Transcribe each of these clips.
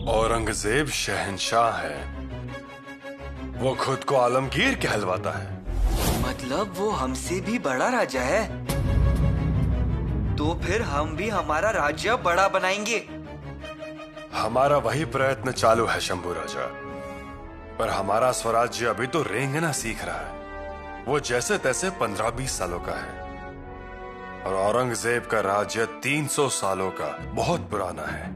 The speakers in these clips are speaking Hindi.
औरंगजेब शहंशाह है, वो खुद को आलमगीर कहलवाता है। मतलब वो हमसे भी बड़ा राजा है? तो फिर हम भी हमारा राज्य बड़ा बनाएंगे। हमारा वही प्रयत्न चालू है शंभू राजा, पर हमारा स्वराज्य अभी तो रेंगना सीख रहा है। वो जैसे तैसे 15-20 सालों का है और औरंगजेब का राज्य 300 सालों का बहुत पुराना है।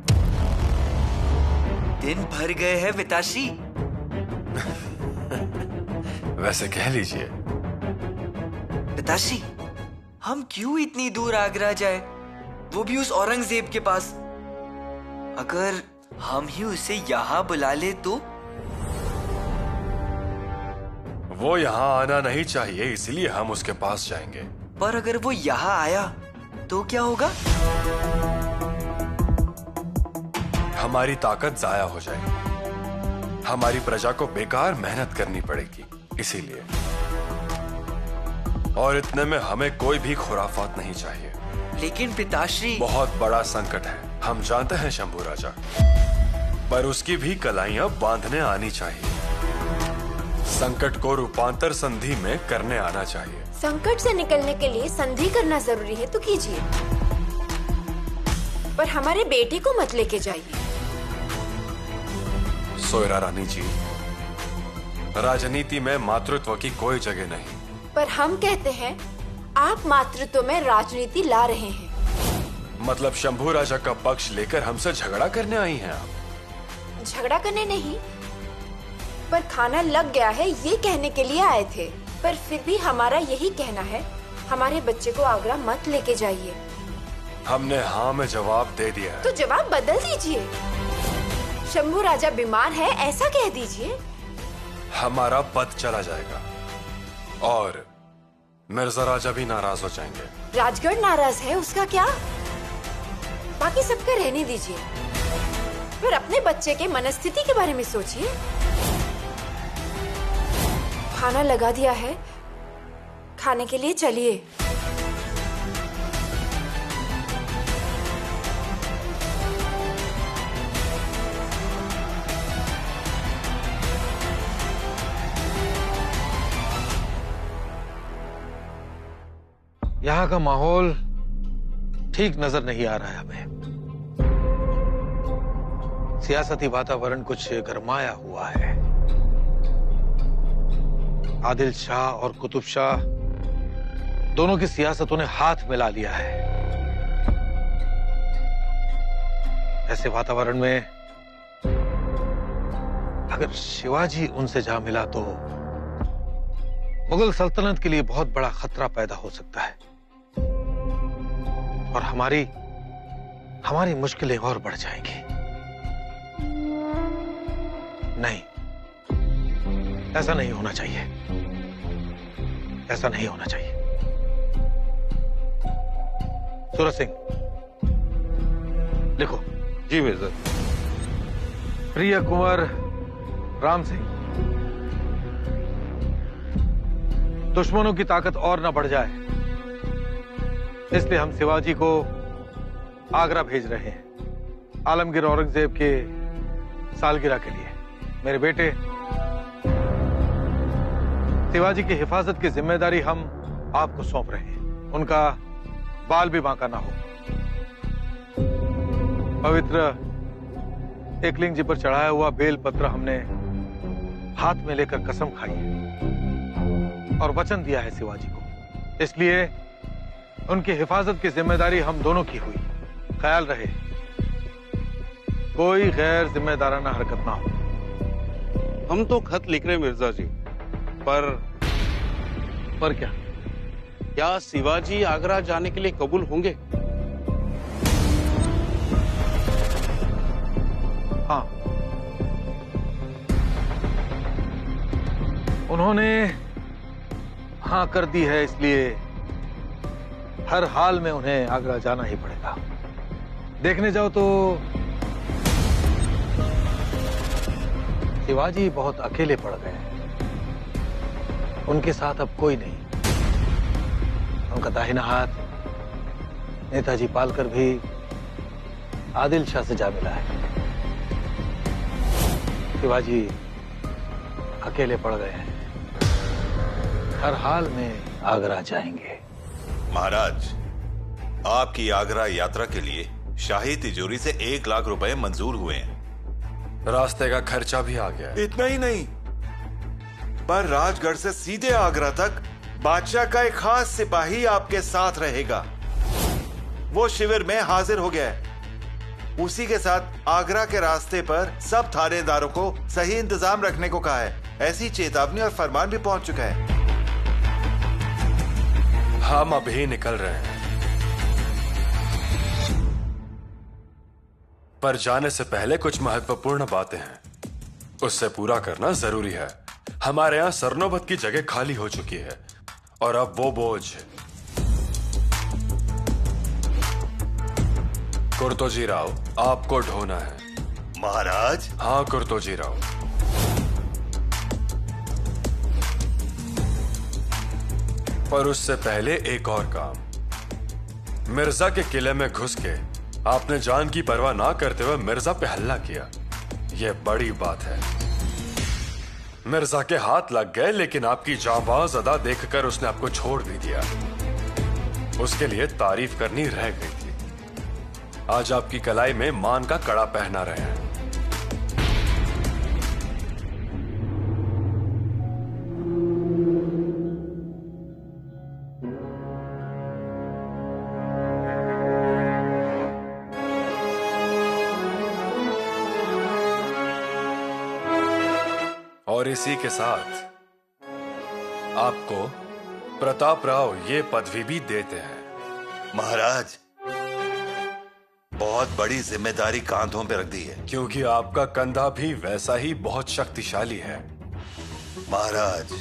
दिन भर गए हैं पिताश्री। वैसे कह लीजिए। पिताश्री, हम क्यों इतनी दूर आगरा जाए, वो भी उस औरंगजेब के पास? अगर हम ही उसे यहाँ बुला ले तो? वो यहाँ आना नहीं चाहिए, इसलिए हम उसके पास जाएंगे। पर अगर वो यहाँ आया तो क्या होगा? हमारी ताकत जाया हो जाएगी, हमारी प्रजा को बेकार मेहनत करनी पड़ेगी, इसीलिए। और इतने में हमें कोई भी खुराफात नहीं चाहिए। लेकिन पिताश्री, बहुत बड़ा संकट है, हम जानते हैं शंभू राजा, पर उसकी भी कलाइयां बांधने आनी चाहिए। संकट को रूपांतर संधि में करने आना चाहिए। संकट से निकलने के लिए संधि करना जरूरी है तो कीजिए, पर हमारे बेटे को मत लेके जाइए। सोयरा रानी जी, राजनीति में मातृत्व की कोई जगह नहीं। पर हम कहते हैं आप मातृत्व में राजनीति ला रहे हैं। मतलब शंभू राजा का पक्ष लेकर हमसे झगड़ा करने आई हैं आप? झगड़ा करने नहीं, पर खाना लग गया है ये कहने के लिए आए थे। पर फिर भी हमारा यही कहना है, हमारे बच्चे को आगरा मत लेके जाइए। हमने हाँ में जवाब दे दिया है। तो जवाब बदल दीजिए। शंभू राजा बीमार है ऐसा कह दीजिए। हमारा पद चला जाएगा और मिर्जा राजा भी नाराज हो जाएंगे। राजगढ़ नाराज है, उसका क्या? बाकी सबका रहने दीजिए, फिर अपने बच्चे के मनस्थिति के बारे में सोचिए। खाना लगा दिया है, खाने के लिए चलिए। यहाँ का माहौल ठीक नजर नहीं आ रहा है हमें। सियासती वातावरण कुछ गरमाया हुआ है। आदिल शाह और कुतुब शाह दोनों की सियासतों ने हाथ मिला लिया है। ऐसे वातावरण में अगर शिवाजी उनसे जा मिला तो मुगल सल्तनत के लिए बहुत बड़ा खतरा पैदा हो सकता है और हमारी मुश्किलें और बढ़ जाएंगी। नहीं, ऐसा नहीं होना चाहिए, ऐसा नहीं होना चाहिए। सूरज सिंह, लिखो। जी मिर्जा। प्रिय कुंवर राम सिंह, दुश्मनों की ताकत और न बढ़ जाए, इसलिए हम शिवाजी को आगरा भेज रहे हैं आलमगीर औरंगजेब के सालगिरह के लिए। मेरे बेटे शिवाजी की हिफाजत की जिम्मेदारी हम आपको सौंप रहे हैं। उनका बाल भी बांका ना हो। पवित्र एकलिंग जी पर चढ़ाया हुआ बेल पत्र हमने हाथ में लेकर कसम खाई है और वचन दिया है शिवाजी को, इसलिए उनकी हिफाजत की जिम्मेदारी हम दोनों की हुई। ख्याल रहे कोई गैर जिम्मेदाराना हरकत ना हो। हम तो खत लिख रहे मिर्जा जी, पर क्या? क्या शिवाजी आगरा जाने के लिए कबूल होंगे? हाँ, उन्होंने हाँ कर दी है, इसलिए हर हाल में उन्हें आगरा जाना ही पड़ेगा। देखने जाओ तो शिवाजी बहुत अकेले पड़ गए हैं। उनके साथ अब कोई नहीं। उनका दाहिना हाथ नेताजी पालकर भी आदिल शाह से जा मिला है। शिवाजी अकेले पड़ गए हैं, हर हाल में आगरा जाएंगे। महाराज, आपकी आगरा यात्रा के लिए शाही तिजोरी से 1 लाख रुपए मंजूर हुए हैं। रास्ते का खर्चा भी आ गया है। इतना ही नहीं, पर राजगढ़ से सीधे आगरा तक बादशाह का एक खास सिपाही आपके साथ रहेगा। वो शिविर में हाजिर हो गया है। उसी के साथ आगरा के रास्ते पर सब थानेदारों को सही इंतजाम रखने को कहा है। ऐसी चेतावनी और फरमान भी पहुंच चुका है। हम अभी निकल रहे हैं, पर जाने से पहले कुछ महत्वपूर्ण बातें हैं, उससे पूरा करना जरूरी है। हमारे यहां सरनोबत की जगह खाली हो चुकी है और अब वो बोझ कुर्तोजी राव आपको ढोना है। महाराज? हाँ कुर्तोजी राव। पर उससे पहले एक और काम। मिर्जा के किले में घुस के आपने जान की परवाह ना करते हुए मिर्जा पे हमला किया। यह बड़ी बात है। मिर्जा के हाथ लग गए, लेकिन आपकी जांबाज अदा देखकर उसने आपको छोड़ भी दिया। उसके लिए तारीफ करनी रह गई थी। आज आपकी कलाई में मान का कड़ा पहना रहे हैं। और इसी के साथ आपको प्रताप राव ये पदवी भी देते हैं। महाराज, बहुत बड़ी जिम्मेदारी कांधों पे रख दी है। क्योंकि आपका कंधा भी वैसा ही बहुत शक्तिशाली है। महाराज,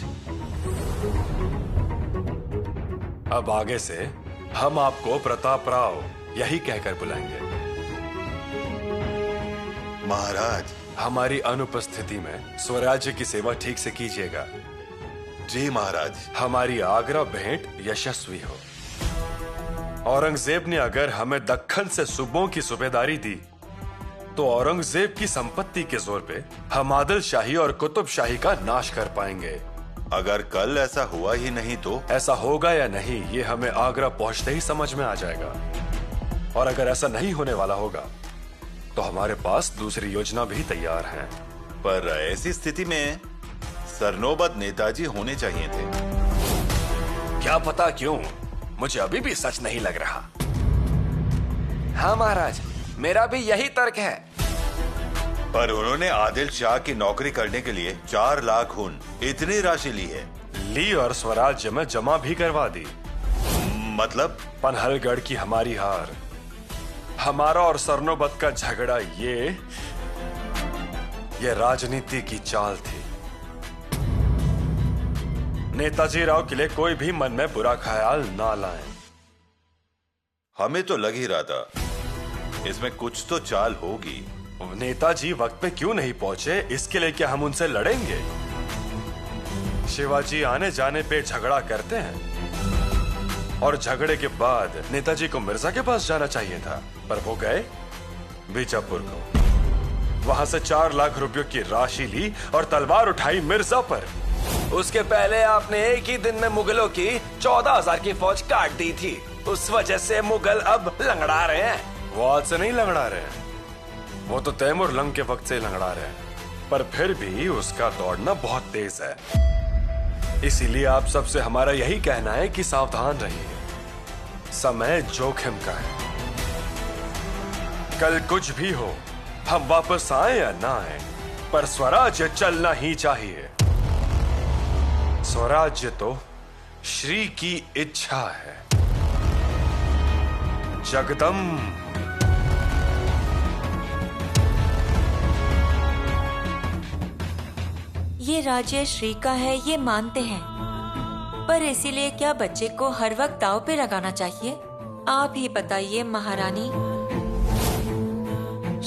अब आगे से हम आपको प्रताप राव यही कहकर बुलाएंगे। महाराज, हमारी अनुपस्थिति में स्वराज्य की सेवा ठीक से कीजिएगा। जी महाराज। हमारी आगरा भेंट यशस्वी हो। औरंगजेब ने अगर हमें दक्खन से सूबों की सूबेदारी दी, तो औरंगजेब की संपत्ति के जोर पे हम आदिल शाही और कुतुब शाही का नाश कर पाएंगे। अगर कल ऐसा हुआ ही नहीं तो? ऐसा होगा या नहीं, ये हमें आगरा पहुंचते ही समझ में आ जाएगा। और अगर ऐसा नहीं होने वाला होगा, तो हमारे पास दूसरी योजना भी तैयार है। पर ऐसी स्थिति में सरनोबत नेताजी होने चाहिए थे। क्या पता क्यों, मुझे अभी भी सच नहीं लग रहा। हाँ महाराज, मेरा भी यही तर्क है। पर उन्होंने आदिल शाह की नौकरी करने के लिए 4 लाख खून, इतनी राशि ली और स्वराज्य में जमा भी करवा दी। मतलब? पनहलगढ़ की हमारी हार, हमारा और सरनोबत का झगड़ा, ये राजनीति की चाल थी। नेताजी राव के लिए कोई भी मन में बुरा ख्याल ना लाएं। हमें तो लग ही रहा था इसमें कुछ तो चाल होगी। नेताजी वक्त पे क्यों नहीं पहुंचे, इसके लिए क्या हम उनसे लड़ेंगे? शिवाजी आने जाने पे झगड़ा करते हैं, और झगड़े के बाद नेताजी को मिर्जा के पास जाना चाहिए था, पर वो गए बीजापुर को। वहां से 4 लाख रुपयों की राशि ली और तलवार उठाई मिर्जा पर। उसके पहले आपने एक ही दिन में मुगलों की 14,000 की फौज काट दी थी। उस वजह से मुगल अब लंगड़ा रहे हैं। वो आज से नहीं लंगड़ा रहे हैं, वो तो तैमूर लंग के वक्त से लंगड़ा रहे हैं। पर फिर भी उसका दौड़ना बहुत तेज है। इसीलिए आप सबसे हमारा यही कहना है कि सावधान रहिए। समय जोखिम का है। कल कुछ भी हो, हम वापस आए या ना आए, पर स्वराज्य चलना ही चाहिए। स्वराज्य तो श्री की इच्छा है। जगदम्ब। ये राज्य श्री का है, ये मानते हैं, पर इसीलिए क्या बच्चे को हर वक्त दांव पे लगाना चाहिए? आप ही बताइए महारानी,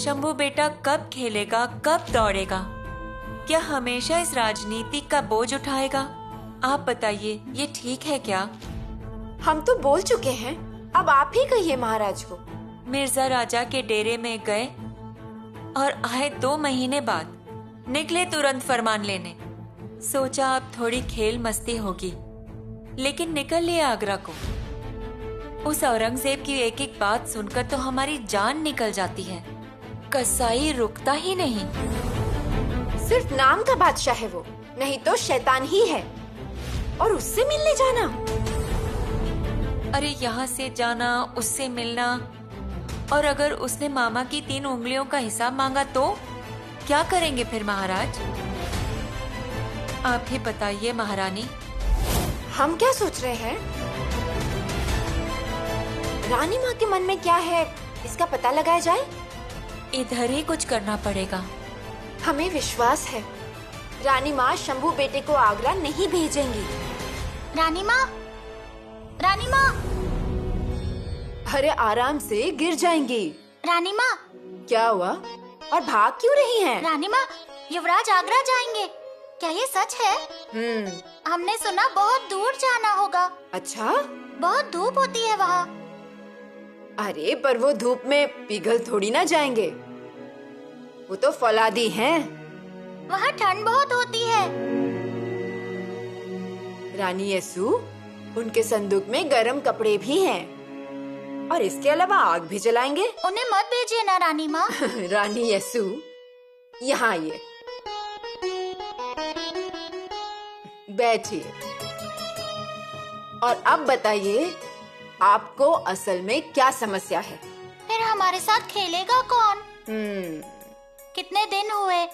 शंभू बेटा कब खेलेगा, कब दौड़ेगा? क्या हमेशा इस राजनीति का बोझ उठाएगा? आप बताइए, ये ठीक है क्या? हम तो बोल चुके हैं, अब आप ही कहिए महाराज को। मिर्जा राजा के डेरे में गए और आए 2 महीने बाद निकले तुरंत फरमान लेने। सोचा अब थोड़ी खेल मस्ती होगी, लेकिन निकल लिए आगरा को। उस औरंगजेब की एक एक बात सुनकर तो हमारी जान निकल जाती है। कसाई रुकता ही नहीं। सिर्फ नाम का बादशाह है वो, नहीं तो शैतान ही है। और उससे मिलने जाना? अरे यहाँ से जाना, उससे मिलना, और अगर उसने मामा की 3 उंगलियों का हिसाब मांगा तो क्या करेंगे फिर महाराज? आप ही बताइए महारानी। हम क्या सोच रहे हैं? रानी माँ के मन में क्या है, इसका पता लगाया जाए। इधर ही कुछ करना पड़ेगा। हमें विश्वास है रानी माँ शंभू बेटे को आगरा नहीं भेजेंगी। रानी माँ, रानी माँ, अरे आराम से, गिर जाएंगी। रानी माँ, क्या हुआ और भाग क्यों रही हैं? रानी माँ, युवराज आगरा जाएंगे। क्या ये सच है? हमने सुना बहुत दूर जाना होगा। अच्छा, बहुत धूप होती है वहाँ। अरे पर वो धूप में पिघल थोड़ी ना जाएंगे, वो तो फौलादी हैं। वहाँ ठंड बहुत होती है। रानी यसु, उनके संदूक में गर्म कपड़े भी हैं और इसके अलावा आग भी जलाएंगे। उन्हें मत भेजिए ना रानी माँ। रानी यसु, यहाँ आइए, बैठिए और अब बताइए आपको असल में क्या समस्या है? फिर हमारे साथ खेलेगा कौन? कितने दिन हुए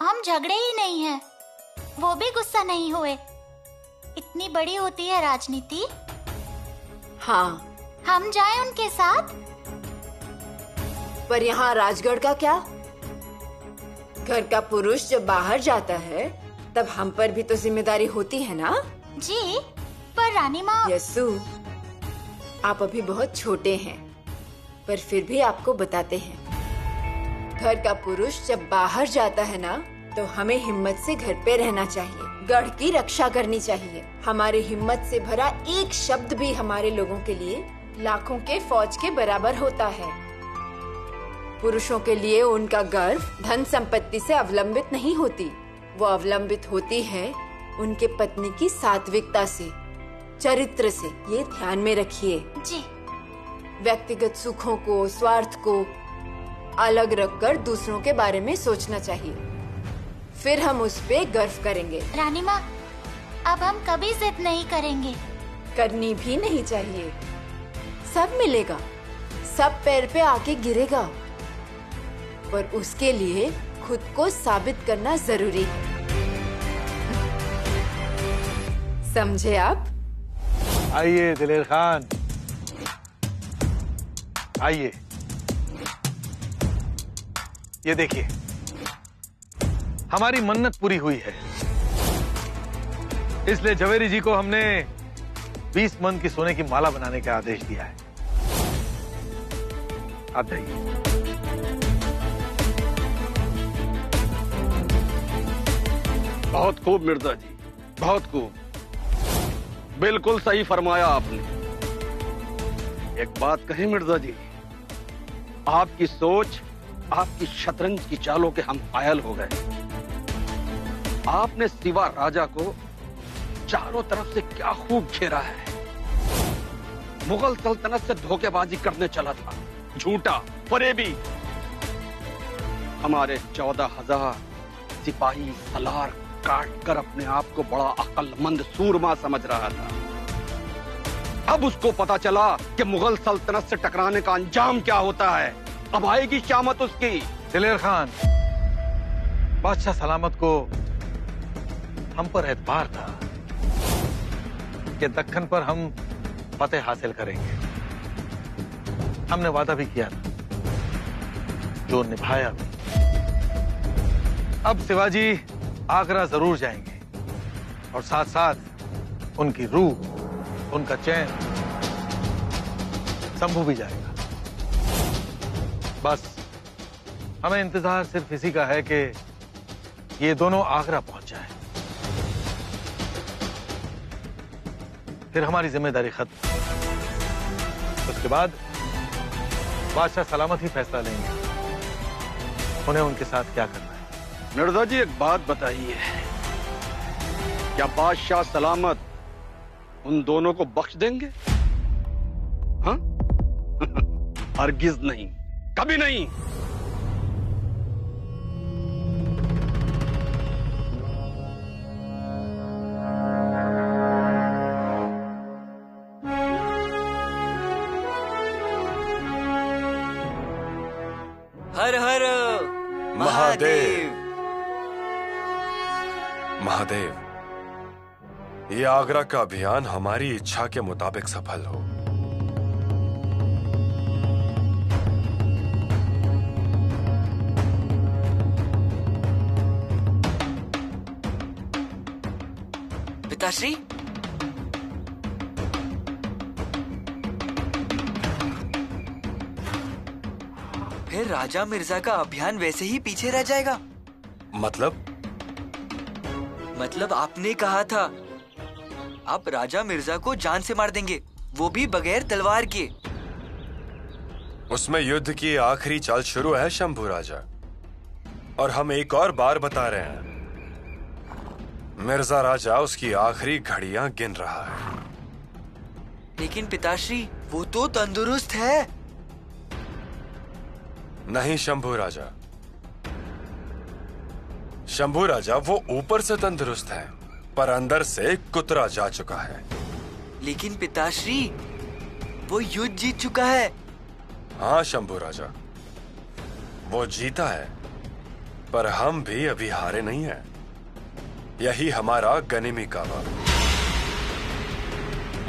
हम झगड़े ही नहीं हैं, वो भी गुस्सा नहीं हुए। इतनी बड़ी होती है राजनीति। हाँ, हम जाएं उनके साथ? पर यहाँ राजगढ़ का क्या? घर का पुरुष जब बाहर जाता है तब हम पर भी तो जिम्मेदारी होती है ना? जी, पर रानी माँ। यसु, आप अभी बहुत छोटे हैं, पर फिर भी आपको बताते हैं, घर का पुरुष जब बाहर जाता है ना तो हमें हिम्मत से घर पे रहना चाहिए, गढ़ की रक्षा करनी चाहिए। हमारे हिम्मत से भरा एक शब्द भी हमारे लोगों के लिए लाखों के फौज के बराबर होता है। पुरुषों के लिए उनका गर्व धन संपत्ति से अवलंबित नहीं होती, वो अवलंबित होती है उनके पत्नी की सात्विकता से, चरित्र से। ये ध्यान में रखिए। जी। व्यक्तिगत सुखों को, स्वार्थ को अलग रखकर दूसरों के बारे में सोचना चाहिए, फिर हम उस पे गर्व करेंगे। रानी माँ, अब हम कभी जिद नहीं करेंगे। करनी भी नहीं चाहिए। सब मिलेगा, सब पैर पे आके गिरेगा, पर उसके लिए खुद को साबित करना जरूरी है। समझे आप? आइए दिलेर खान, आइए। ये देखिए, हमारी मन्नत पूरी हुई है, इसलिए झवेरी जी को हमने 20 मन की सोने की माला बनाने का आदेश दिया है। आप जाइए। बहुत खूब मिर्जा जी, बहुत खूब, बिल्कुल सही फरमाया आपने। एक बात कहें मिर्जा जी, आपकी सोच, आपकी शतरंज की चालों के हम कायल हो गए। आपने सिवा राजा को चारों तरफ से क्या खूब घेरा है। मुगल सल्तनत से धोखेबाजी करने चला था, झूठा फरेबी। हमारे 14,000 सिपाही सलार काट कर अपने आप को बड़ा अक्लमंद सूरमा समझ रहा था। अब उसको पता चला कि मुगल सल्तनत से टकराने का अंजाम क्या होता है। अब आएगी शामत उसकी। दिलेर खान, बादशाह सलामत को हम पर एतबार था कि दक्कन पर हम फतेह हासिल करेंगे। हमने वादा भी किया था, जो निभाया भी। अब शिवाजी आगरा जरूर जाएंगे और साथ साथ उनकी रूह, उनका चैन, शंभू भी जाएगा। बस हमें इंतजार सिर्फ इसी का है कि ये दोनों आगरा पहुंच जाए, फिर हमारी जिम्मेदारी खत्म। उसके बाद बादशाह सलामत ही फैसला लेंगे उन्हें उनके साथ क्या करना है। मिर्जा जी एक बात बताइए, क्या बादशाह सलामत उन दोनों को बख्श देंगे? हाँ? हरगिज नहीं, कभी नहीं। हर हर महादेव। महादेव, ये आगरा का अभियान हमारी इच्छा के मुताबिक सफल हो। पिताश्री, फिर राजा मिर्जा का अभियान वैसे ही पीछे रह जाएगा। मतलब आपने कहा था आप राजा मिर्जा को जान से मार देंगे, वो भी बगैर तलवार के। उसमें युद्ध की आखिरी चाल शुरू है शंभू राजा, और हम एक और बार बता रहे हैं, मिर्जा राजा उसकी आखिरी घड़ियां गिन रहा है। लेकिन पिताश्री, वो तो तंदुरुस्त है। नहीं शंभू राजा, शंभू राजा वो ऊपर से तंदुरुस्त है, पर अंदर से कुतरा जा चुका है। लेकिन पिताश्री, वो युद्ध जीत चुका है। हाँ शंभू राजा, वो जीता है, पर हम भी अभी हारे नहीं हैं। यही हमारा गनीमी कावा।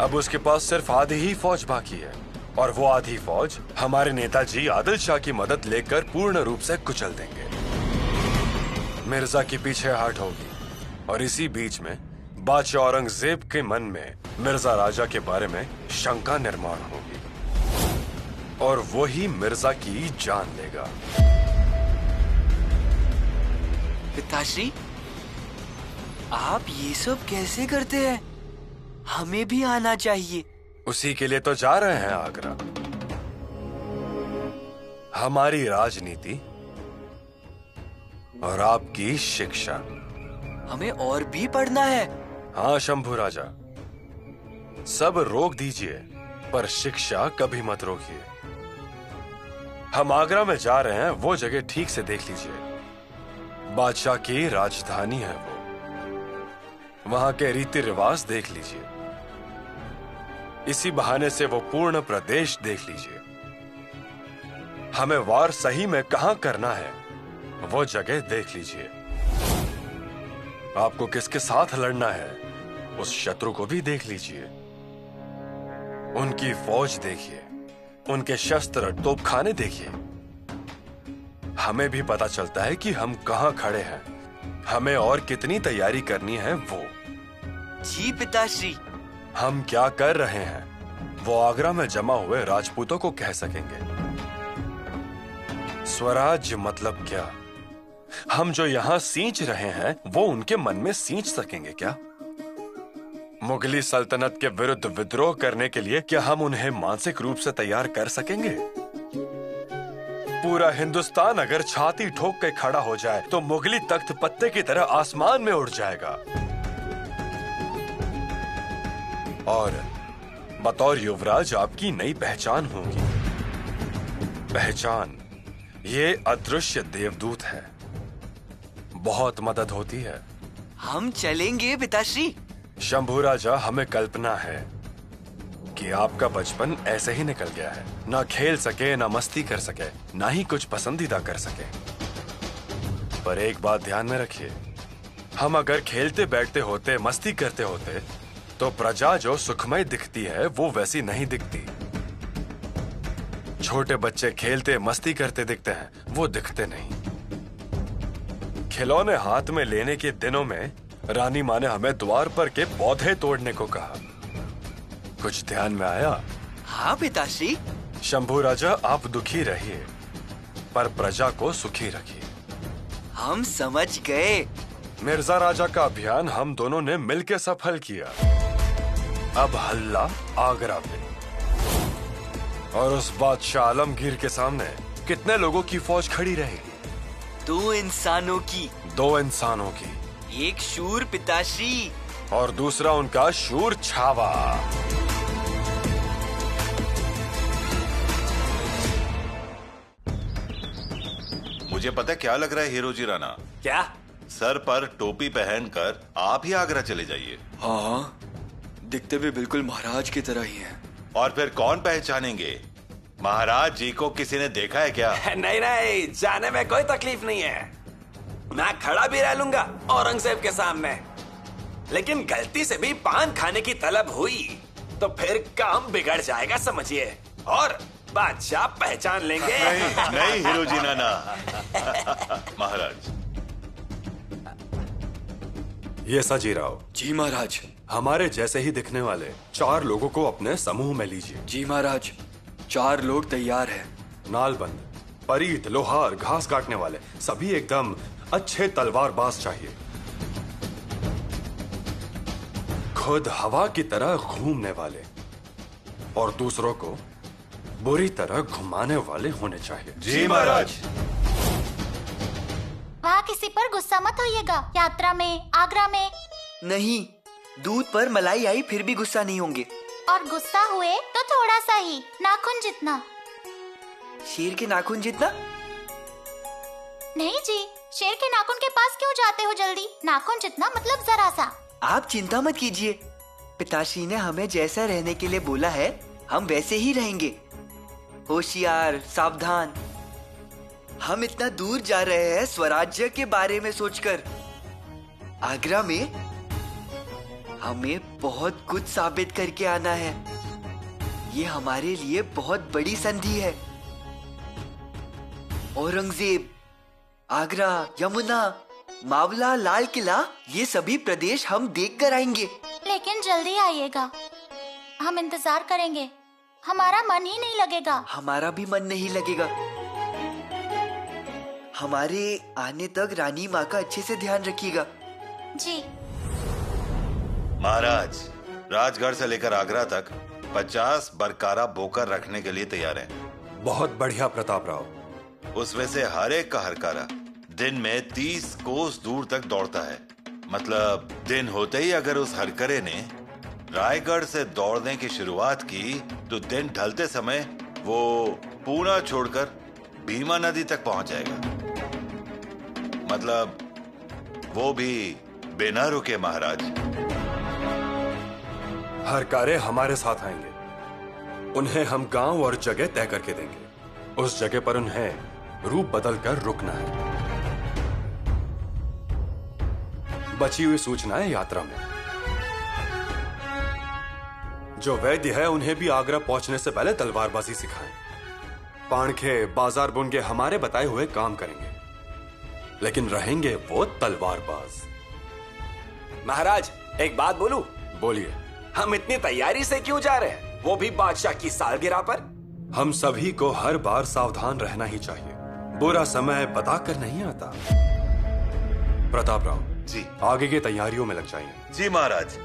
अब उसके पास सिर्फ आधी ही फौज बाकी है, और वो आधी फौज हमारे नेताजी आदिल शाह की मदद लेकर पूर्ण रूप से कुचल देंगे। मिर्जा की पीछे हट होगी, और इसी बीच में बादशाह औरंगजेब के मन में मिर्जा राजा के बारे में शंका निर्माण होगी, और वो ही मिर्जा की जान लेगा। पिताश्री, आप ये सब कैसे करते हैं? हमें भी आना चाहिए। उसी के लिए तो जा रहे हैं आगरा। हमारी राजनीति और आपकी शिक्षा। हमें और भी पढ़ना है। हाँ शंभू राजा, सब रोक दीजिए, पर शिक्षा कभी मत रोकिए। हम आगरा में जा रहे हैं, वो जगह ठीक से देख लीजिए। बादशाह की राजधानी है वो, वहां के रीति रिवाज देख लीजिए। इसी बहाने से वो पूर्ण प्रदेश देख लीजिए। हमें वार सही में कहां करना है, वो जगह देख लीजिए। आपको किसके साथ लड़ना है, उस शत्रु को भी देख लीजिए। उनकी फौज देखिए, उनके शस्त्र तोपखाने देखिए। हमें भी पता चलता है कि हम कहां खड़े हैं, हमें और कितनी तैयारी करनी है वो। जी पिताश्री। हम क्या कर रहे हैं वो आगरा में जमा हुए राजपूतों को कह सकेंगे। स्वराज्य मतलब क्या, हम जो यहां सींच रहे हैं वो उनके मन में सींच सकेंगे क्या? मुगली सल्तनत के विरुद्ध विद्रोह करने के लिए क्या हम उन्हें मानसिक रूप से तैयार कर सकेंगे? पूरा हिंदुस्तान अगर छाती ठोक के खड़ा हो जाए तो मुगली तख्त पत्ते की तरह आसमान में उड़ जाएगा। और बतौर युवराज आपकी नई पहचान होगी। पहचान ये अदृश्य देवदूत है, बहुत मदद होती है। हम चलेंगे पिताश्री। शंभू राजा, हमें कल्पना है कि आपका बचपन ऐसे ही निकल गया है। ना खेल सके, ना मस्ती कर सके, ना ही कुछ पसंदीदा कर सके। पर एक बात ध्यान में रखिए, हम अगर खेलते बैठते होते, मस्ती करते होते, तो प्रजा जो सुखमय दिखती है वो वैसी नहीं दिखती। छोटे बच्चे खेलते मस्ती करते दिखते हैं, वो दिखते नहीं। खिलौने हाथ में लेने के दिनों में रानी माँ ने हमें द्वार पर के पौधे तोड़ने को कहा। कुछ ध्यान में आया? हाँ पिताश्री। शंभू राजा, आप दुखी रहिए, पर प्रजा को सुखी रखिए। हम समझ गए। मिर्जा राजा का अभियान हम दोनों ने मिलकर सफल किया। अब हल्ला आगरा पे, और उस बादशाह आलमगीर के सामने कितने लोगों की फौज खड़ी रहेगी? 2 इंसानों की, 2 इंसानों की, एक शूर पिताश्री और दूसरा उनका शूर छावा। मुझे पता क्या लग रहा है हिरोजी राणा। क्या? सर पर टोपी पहनकर आप ही आगरा चले जाइए। हाँ, दिखते भी बिल्कुल महाराज की तरह ही हैं। और फिर कौन पहचानेंगे? महाराज जी को किसी ने देखा है क्या? नहीं नहीं, जाने में कोई तकलीफ नहीं है। मैं खड़ा भी रह लूंगा औरंगजेब के सामने, लेकिन गलती से भी पान खाने की तलब हुई तो फिर काम बिगड़ जाएगा समझिए, और बादशाह पहचान लेंगे। नहीं नहीं हिरोजी नाना। महाराज। ये सजीराव जी महाराज। हमारे जैसे ही दिखने वाले 4 लोगों को अपने समूह में लीजिए। जी महाराज, 4 लोग तैयार हैं। नालबंद, परीत, लोहार, घास काटने वाले, सभी एकदम अच्छे तलवारबाज चाहिए। खुद हवा की तरह घूमने वाले और दूसरों को बुरी तरह घुमाने वाले होने चाहिए। जी महाराज। वहाँ किसी पर गुस्सा मत होइएगा। यात्रा में, आगरा में। नहीं, दूध पर मलाई आई फिर भी गुस्सा नहीं होंगे। और गुस्सा हुए तो थोड़ा सा ही, नाखून जितना। शेर के नाखून जितना? नहीं जी, शेर के नाखून के पास क्यों जाते हो जल्दी? नाखून जितना मतलब जरा सा। आप चिंता मत कीजिए, पिताश्री ने हमें जैसा रहने के लिए बोला है हम वैसे ही रहेंगे। होशियार, सावधान। हम इतना दूर जा रहे हैं स्वराज्य के बारे में सोचकर। आगरा में हमें बहुत कुछ साबित करके आना है। ये हमारे लिए बहुत बड़ी संधि है। औरंगजेब, आगरा, यमुना, मावला, लाल किला, ये सभी प्रदेश हम देख कर आएंगे। लेकिन जल्दी आइएगा, हम इंतजार करेंगे। हमारा मन ही नहीं लगेगा। हमारा भी मन नहीं लगेगा। हमारे आने तक रानी माँ का अच्छे से ध्यान रखिएगा। जी महाराज, राजगढ़ से लेकर आगरा तक 50 बरकारा बोकर रखने के लिए तैयार हैं। बहुत बढ़िया प्रताप राव। उसमें से हर एक का हरकारा दिन में 30 कोस दूर तक दौड़ता है। मतलब दिन होते ही अगर उस हरकरे ने रायगढ़ से दौड़ने की शुरुआत की तो दिन ढलते समय वो पूना छोड़कर भीमा नदी तक पहुंच जाएगा। मतलब वो भी बिना रुके। महाराज, हरकारे हमारे साथ आएंगे। उन्हें हम गांव और जगह तय करके देंगे। उस जगह पर उन्हें रूप बदलकर रुकना है। बची हुई सूचनाएं यात्रा में। जो वैद्य है उन्हें भी आगरा पहुंचने से पहले तलवारबाजी सिखाएं। पाणखे, बाजार बुनगे हमारे बताए हुए काम करेंगे, लेकिन रहेंगे वो तलवारबाज। महाराज, एक बात बोलूं? बोलिए। हम इतनी तैयारी से क्यों जा रहे हैं, वो भी बादशाह की सालगिरह पर? हम सभी को हर बार सावधान रहना ही चाहिए। बुरा समय बताकर नहीं आता। प्रताप राव जी, आगे की तैयारियों में लग जाइए। जी महाराज।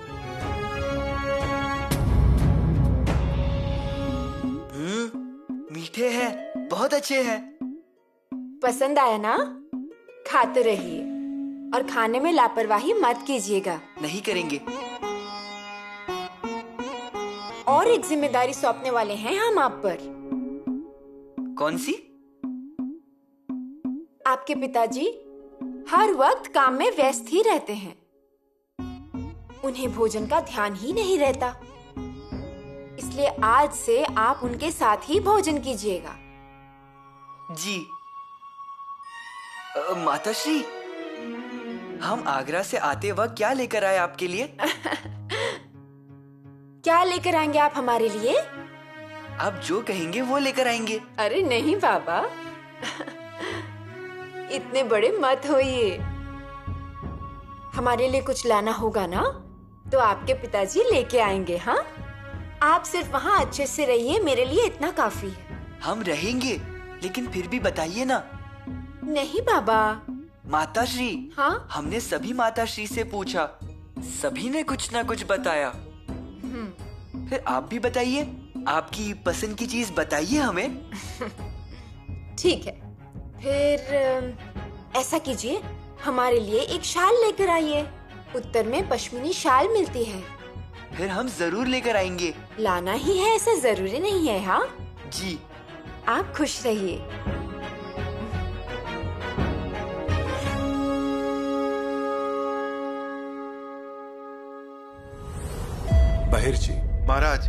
मीठे हैं, बहुत अच्छे हैं। पसंद आया ना? खाते रहिए और खाने में लापरवाही मत कीजिएगा। नहीं करेंगे। और एक जिम्मेदारी सौंपने वाले हैं हम आप पर। कौन सी? आपके पिताजी हर वक्त काम में व्यस्त ही रहते हैं। उन्हें भोजन का ध्यान ही नहीं रहता, इसलिए आज से आप उनके साथ ही भोजन कीजिएगा। जी। माताश्री, हम आगरा से आते वक्त क्या लेकर आए आपके लिए? क्या लेकर आएंगे आप हमारे लिए? आप जो कहेंगे वो लेकर आएंगे। अरे नहीं बाबा, इतने बड़े मत होइए। हमारे लिए कुछ लाना होगा ना तो आपके पिताजी लेके आएंगे। हाँ, आप सिर्फ वहाँ अच्छे से रहिए, मेरे लिए इतना काफी है। हम रहेंगे, लेकिन फिर भी बताइए ना। नहीं बाबा। माताश्री, हाँ? हमने सभी माताश्री से पूछा, सभी ने कुछ ना कुछ बताया। फिर आप भी बताइए, आपकी पसंद की चीज बताइए हमें। ठीक है, फिर ऐसा कीजिए, हमारे लिए एक शाल लेकर आइए। उत्तर में पश्मीनी शाल मिलती है। फिर हम जरूर लेकर आएंगे। लाना ही है ऐसा जरूरी नहीं है। हाँ जी। आप खुश रहिए। बहिर जी। महाराज,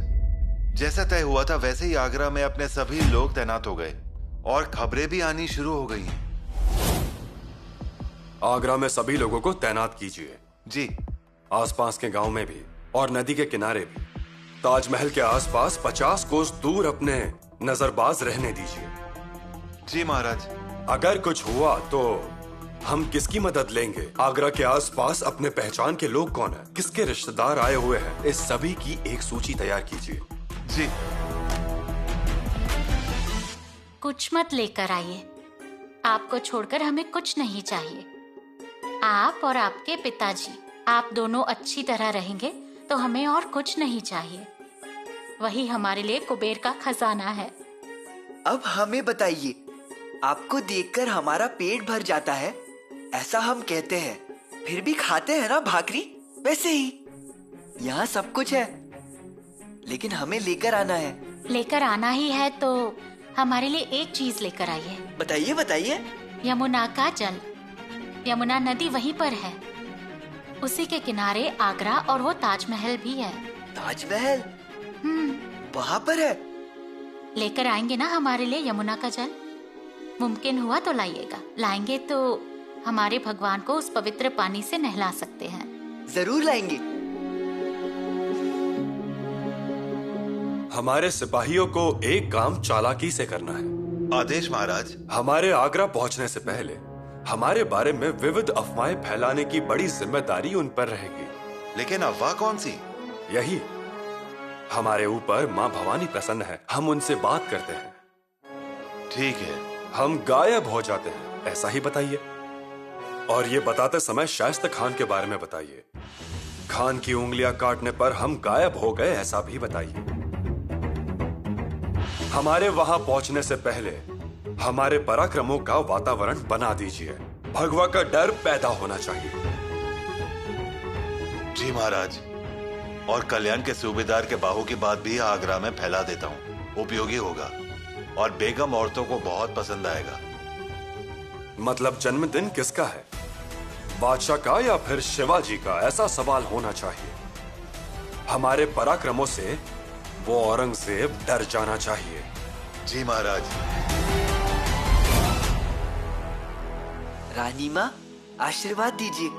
जैसा तय हुआ था वैसे ही आगरा में अपने सभी लोग तैनात हो गए और खबरें भी आनी शुरू हो गई। आगरा में सभी लोगों को तैनात कीजिए। जी। आसपास के गांव में भी और नदी के किनारे भी। ताजमहल के आसपास 50 कोस दूर अपने नजरबाज रहने दीजिए। जी महाराज। अगर कुछ हुआ तो हम किसकी मदद लेंगे? आगरा के आसपास अपने पहचान के लोग कौन हैं? किसके रिश्तेदार आए हुए हैं? इस सभी की एक सूची तैयार कीजिए। जी। कुछ मत लेकर आइए। आपको छोड़कर हमें कुछ नहीं चाहिए। आप और आपके पिताजी, आप दोनों अच्छी तरह रहेंगे तो हमें और कुछ नहीं चाहिए। वही हमारे लिए कुबेर का खजाना है। अब हमें बताइए, आपको देखकर हमारा पेट भर जाता है ऐसा हम कहते हैं, फिर भी खाते हैं ना भाकरी? वैसे ही यहाँ सब कुछ है, लेकिन हमें लेकर आना है। लेकर आना ही है तो हमारे लिए एक चीज लेकर आइए। बताइए बताइए। यमुना का जल। यमुना नदी वहीं पर है, उसी के किनारे आगरा और वो ताजमहल भी है। ताजमहल वहाँ पर है? लेकर आएंगे ना हमारे लिए यमुना का जल? मुमकिन हुआ तो लाइएगा। लाएंगे तो हमारे भगवान को उस पवित्र पानी से नहला सकते हैं। जरूर लाएंगे। हमारे सिपाहियों को एक काम चालाकी से करना है। आदेश महाराज। हमारे आगरा पहुंचने से पहले हमारे बारे में विविध अफवाहें फैलाने की बड़ी जिम्मेदारी उन पर रहेगी। लेकिन अफवाह कौन सी? यही, हमारे ऊपर माँ भवानी प्रसन्न है, हम उनसे बात करते हैं। ठीक है। हम गायब हो जाते हैं, ऐसा ही बताइए। और ये बताते समय शाइस्ता खान के बारे में बताइए। खान की उंगलियां काटने पर हम गायब हो गए, ऐसा भी बताइए। हमारे वहां पहुंचने से पहले हमारे पराक्रमों का वातावरण बना दीजिए। भगवा का डर पैदा होना चाहिए। जी महाराज। और कल्याण के सूबेदार के बाहू की बात भी आगरा में फैला देता हूँ, उपयोगी होगा और बेगम औरतों को बहुत पसंद आएगा। मतलब जन्मदिन किसका है, बादशाह का या फिर शिवाजी का? ऐसा सवाल होना चाहिए। हमारे पराक्रमों से वो औरंगजेब डर जाना चाहिए। जी महाराज। रानी माँ, आशीर्वाद दीजिए।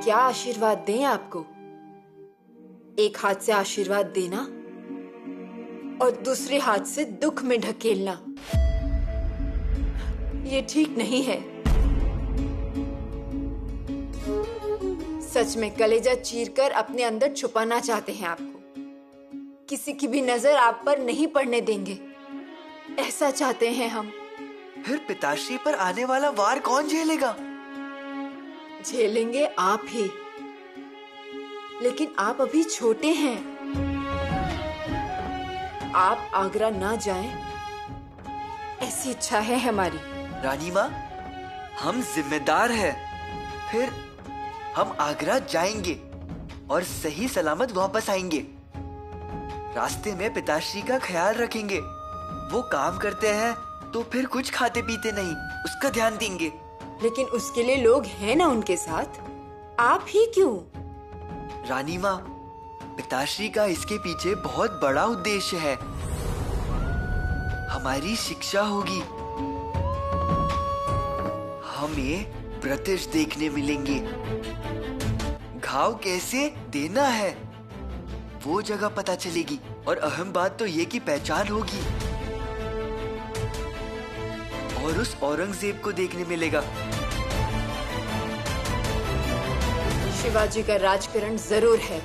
क्या आशीर्वाद दें आपको? एक हाथ से आशीर्वाद देना और दूसरे हाथ से दुख में ढकेलना, ये ठीक नहीं है। सच में कलेजा चीरकर अपने अंदर छुपाना चाहते हैं आपको। किसी की भी नजर आप पर नहीं पड़ने देंगे, ऐसा चाहते हैं हम। फिर पिताश्री पर आने वाला वार कौन झेलेगा? झेलेंगे आप ही, लेकिन आप अभी छोटे हैं। आप आगरा ना जाएं, ऐसी इच्छा है हमारी। रानी माँ, हम जिम्मेदार हैं। फिर हम आगरा जाएंगे और सही सलामत वापस आएंगे। रास्ते में पिताश्री का ख्याल रखेंगे। वो काम करते हैं तो फिर कुछ खाते पीते नहीं, उसका ध्यान देंगे। लेकिन उसके लिए लोग हैं ना उनके साथ, आप ही क्यों? रानी माँ, पिताश्री का इसके पीछे बहुत बड़ा उद्देश्य है। हमारी शिक्षा होगी। हमें प्रतिश देखने मिलेंगे। घाव कैसे देना है वो जगह पता चलेगी। और अहम बात तो ये कि पहचान होगी और उस औरंगजेब को देखने मिलेगा। शिवाजी का राजकरण जरूर है,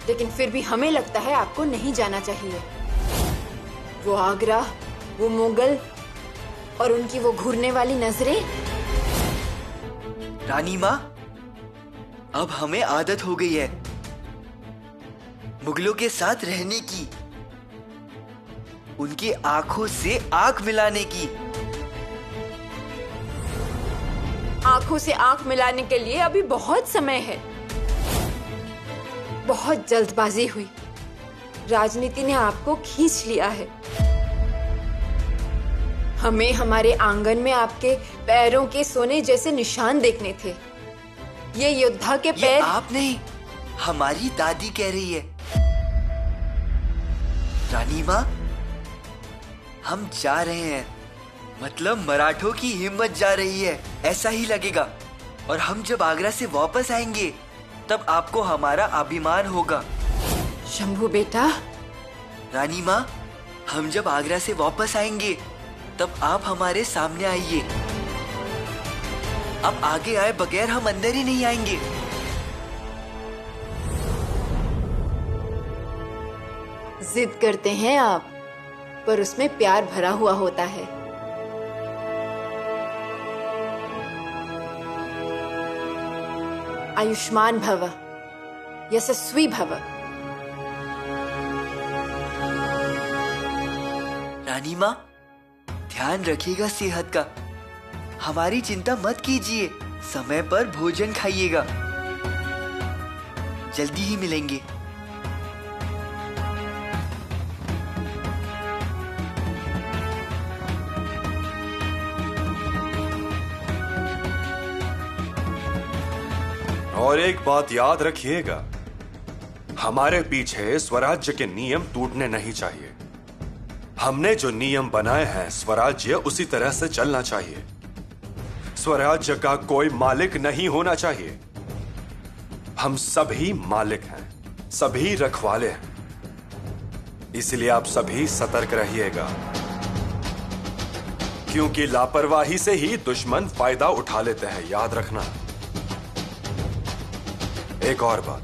लेकिन फिर भी हमें लगता है आपको नहीं जाना चाहिए। वो आगरा, वो मुगल और उनकी वो घूरने वाली नजरें। रानी माँ, अब हमें आदत हो गई है मुगलों के साथ रहने की। उनकी आंखों से आंख मिलाने की। आंखों से आंख मिलाने के लिए अभी बहुत समय है। बहुत जल्दबाजी हुई, राजनीति ने आपको खींच लिया है। हमें हमारे आंगन में आपके पैरों के सोने जैसे निशान देखने थे। ये योद्धा के ये पैर। आप नहीं, हमारी दादी कह रही है। रानी माँ, हम जा रहे हैं, मतलब मराठों की हिम्मत जा रही है, ऐसा ही लगेगा। और हम जब आगरा से वापस आएंगे तब आपको हमारा अभिमान होगा। शंभू बेटा। रानी माँ, हम जब आगरा से वापस आएंगे तब आप हमारे सामने आइए। अब आगे आए बगैर हम अंदर ही नहीं आएंगे। जिद करते हैं आप, पर उसमें प्यार भरा हुआ होता है। आयुष्मान भव, यशस्वी भव। रानी माँ, ध्यान रखिएगा सेहत का। हमारी चिंता मत कीजिए, समय पर भोजन खाइएगा। जल्दी ही मिलेंगे। और एक बात याद रखिएगा, हमारे पीछे स्वराज्य के नियम टूटने नहीं चाहिए। हमने जो नियम बनाए हैं, स्वराज्य उसी तरह से चलना चाहिए। स्वराज्य का कोई मालिक नहीं होना चाहिए। हम सभी मालिक हैं, सभी रखवाले हैं। इसलिए आप सभी सतर्क रहिएगा, क्योंकि लापरवाही से ही दुश्मन फायदा उठा लेते हैं, याद रखना। एक और बात,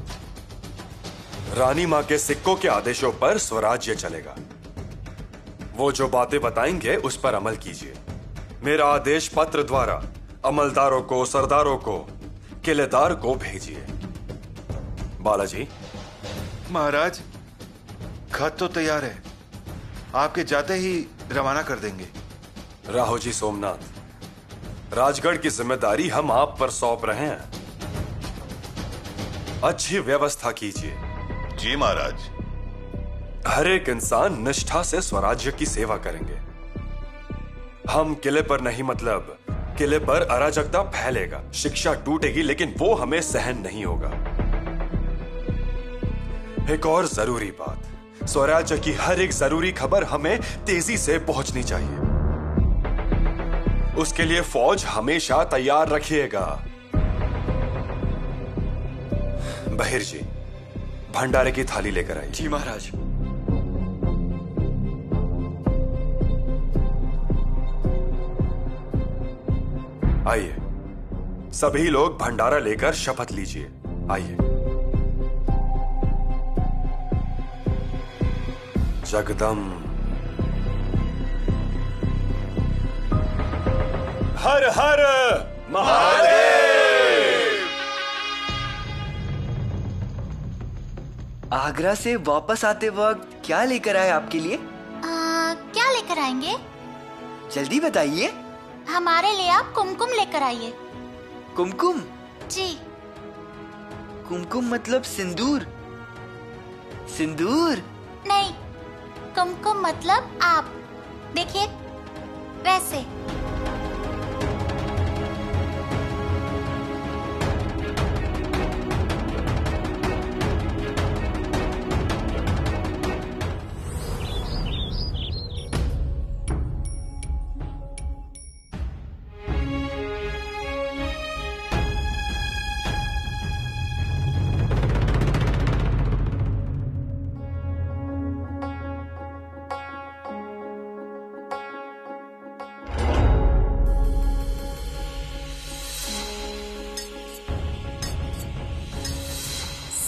रानी मां के सिक्कों के आदेशों पर स्वराज्य चलेगा। वो जो बातें बताएंगे उस पर अमल कीजिए। मेरा आदेश पत्र द्वारा अमलदारों को, सरदारों को, किलेदार को भेजिए। बालाजी। महाराज, खत तो तैयार है, आपके जाते ही रवाना कर देंगे। राहोजी सोमनाथ, राजगढ़ की जिम्मेदारी हम आप पर सौंप रहे हैं। अच्छी व्यवस्था कीजिए। जी महाराज। हर एक इंसान निष्ठा से स्वराज्य की सेवा करेंगे। हम किले पर नहीं, मतलब किले पर अराजकता फैलेगा, शिक्षा टूटेगी, लेकिन वो हमें सहन नहीं होगा। एक और जरूरी बात, स्वराज्य की हर एक जरूरी खबर हमें तेजी से पहुंचनी चाहिए। उसके लिए फौज हमेशा तैयार रखिएगा। बहिर जी, भंडारे की थाली लेकर आइए। जी महाराज। आइए, सभी लोग भंडारा लेकर शपथ लीजिए। आइए। जगदम हर हर महादेव। आगरा से वापस आते वक्त क्या लेकर आए आपके लिए? क्या लेकर आएंगे? जल्दी बताइए। हमारे लिए आप कुमकुम लेकर आइए। कुमकुम? जी। कुमकुम मतलब सिंदूर? सिंदूर नहीं, कुमकुम मतलब आप। देखिए, वैसे।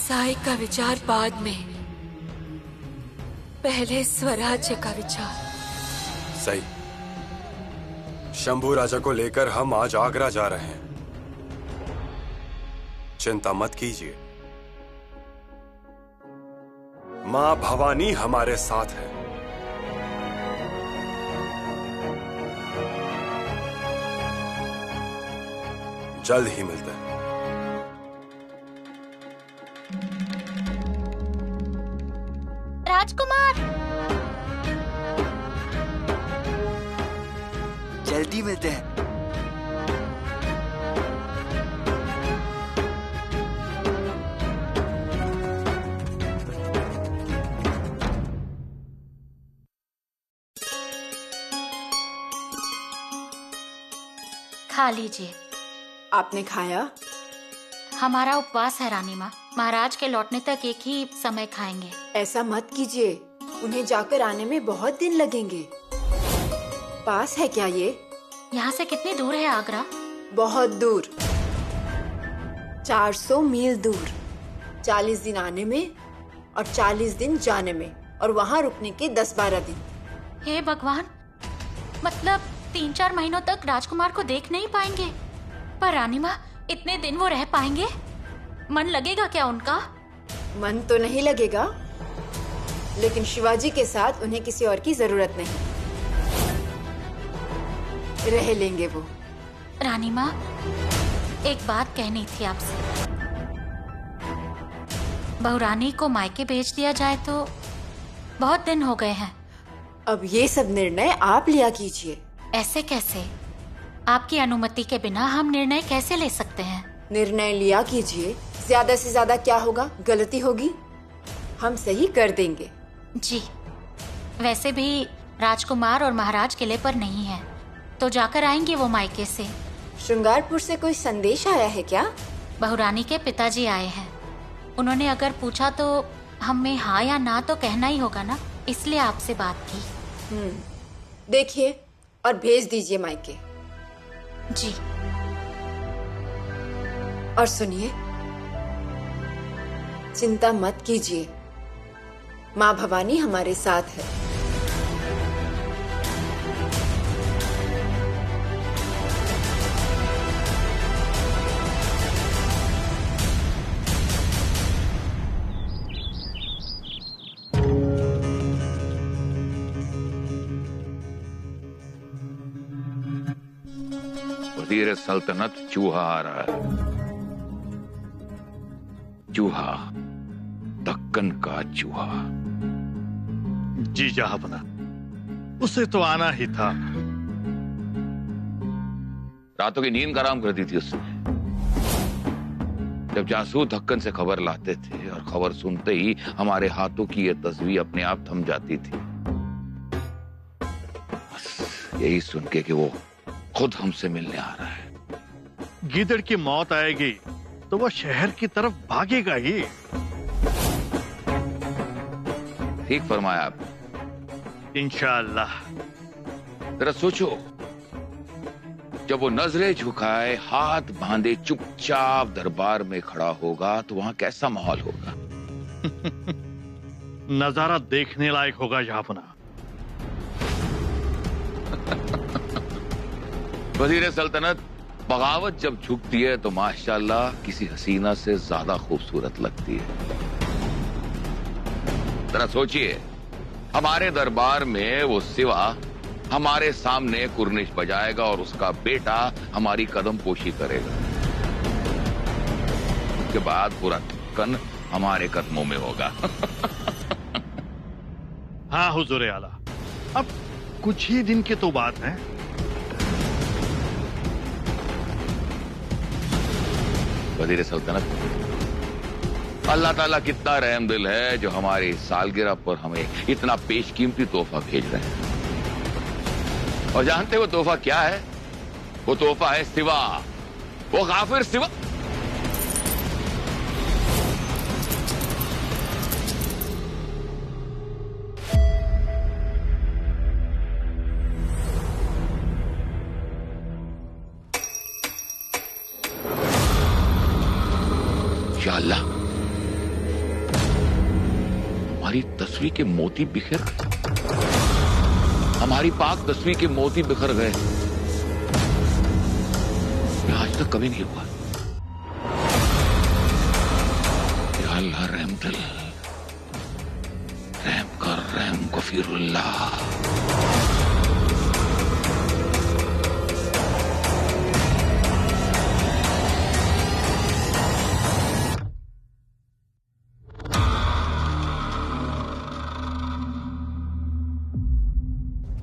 साई का विचार बाद में, पहले स्वराज्य का विचार। सही। शंभू राजा को लेकर हम आज आगरा जा रहे हैं। चिंता मत कीजिए, मां भवानी हमारे साथ है। जल्द ही मिलते हैं। राजकुमार, जल्दी मिलते हैं। खा लीजिए। आपने खाया? हमारा उपवास है रानी माँ। महाराज के लौटने तक एक ही समय खाएंगे। ऐसा मत कीजिए, उन्हें जाकर आने में बहुत दिन लगेंगे। पास है क्या ये? यहाँ से कितनी दूर है आगरा? बहुत दूर, 400 मील दूर। 40 दिन आने में और 40 दिन जाने में, और वहाँ रुकने के 10-12 दिन। हे भगवान, मतलब 3-4 महीनों तक राजकुमार को देख नहीं पाएंगे। पर रानी माँ, इतने दिन वो रह पाएंगे? मन लगेगा क्या उनका? मन तो नहीं लगेगा, लेकिन शिवाजी के साथ उन्हें किसी और की जरूरत नहीं। रह लेंगे वो। रानी माँ, एक बात कहनी थी आपसे। बहुरानी को मायके भेज दिया जाए तो? बहुत दिन हो गए हैं। अब ये सब निर्णय आप लिया कीजिए। ऐसे कैसे? आपकी अनुमति के बिना हम निर्णय कैसे ले सकते हैं? निर्णय लिया कीजिए। ज्यादा से ज्यादा क्या होगा? गलती होगी, हम सही कर देंगे। जी, वैसे भी राजकुमार और महाराज किले पर नहीं है, तो जाकर आएंगे वो मायके से। श्रृंगारपुर से कोई संदेश आया है क्या? बहुरानी के पिताजी आए हैं। उन्होंने अगर पूछा तो हमें हाँ या ना तो कहना ही होगा ना, इसलिए आपसे बात की। देखिए और भेज दीजिए मायके। जी। और सुनिए, चिंता मत कीजिए, माँ भवानी हमारे साथ है। वजीर सल्तनत चूहा आ रहा है। चूहा, दक्कन का चूहा। जी जहांपना, उसे तो आना ही था। रातों की नींद हराम कर दी थी उसने। जब जासूस दक्कन से खबर लाते थे और खबर सुनते ही हमारे हाथों की ये तस्वीर अपने आप थम जाती थी। बस यही सुन के कि वो खुद हमसे मिलने आ रहा है। गीदड़ की मौत आएगी तो वो शहर की तरफ भागेगा ही। ठीक फरमाया आपने। इंशाअल्लाह। जरा सोचो, जब वो नजरें झुकाए, हाथ बांधे, चुपचाप दरबार में खड़ा होगा तो वहां कैसा माहौल होगा? नजारा देखने लायक होगा जहांपना। वजीर सल्तनत, बगावत जब झुकती है तो माशाल्लाह किसी हसीना से ज्यादा खूबसूरत लगती है। जरा सोचिए, हमारे दरबार में वो सिवा हमारे सामने कुर्निश बजाएगा और उसका बेटा हमारी कदम पोशी करेगा। उसके बाद पूरा दक्कन हमारे कदमों में होगा। हाँ हुजूर आला, अब कुछ ही दिन की तो बात है। वजीर सल्तनत, अल्लाह ताला कितना रहम दिल है जो हमारी सालगिरह पर हमें इतना पेशकीमती तोहफा भेज रहे हैं। और जानते हो तोहफा क्या है? वो तोहफा है सिवा, वो गाफिर सिवा। या अल्लाह, हमारी तस्वीर के मोती बिखर, हमारी पाक तस्वीर के मोती बिखर गए। ये आज तक कभी नहीं हुआ। या अल्लाह रहम दिल, रहम कर, रहम गफीरुल्लाह।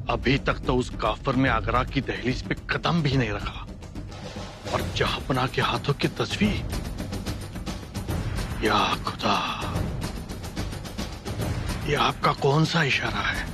अभी तक तो उस काफर ने आगरा की दहलीज पे कदम भी नहीं रखा, और जहांपनाह के हाथों की तस्वीर। या खुदा, ये आपका कौन सा इशारा है?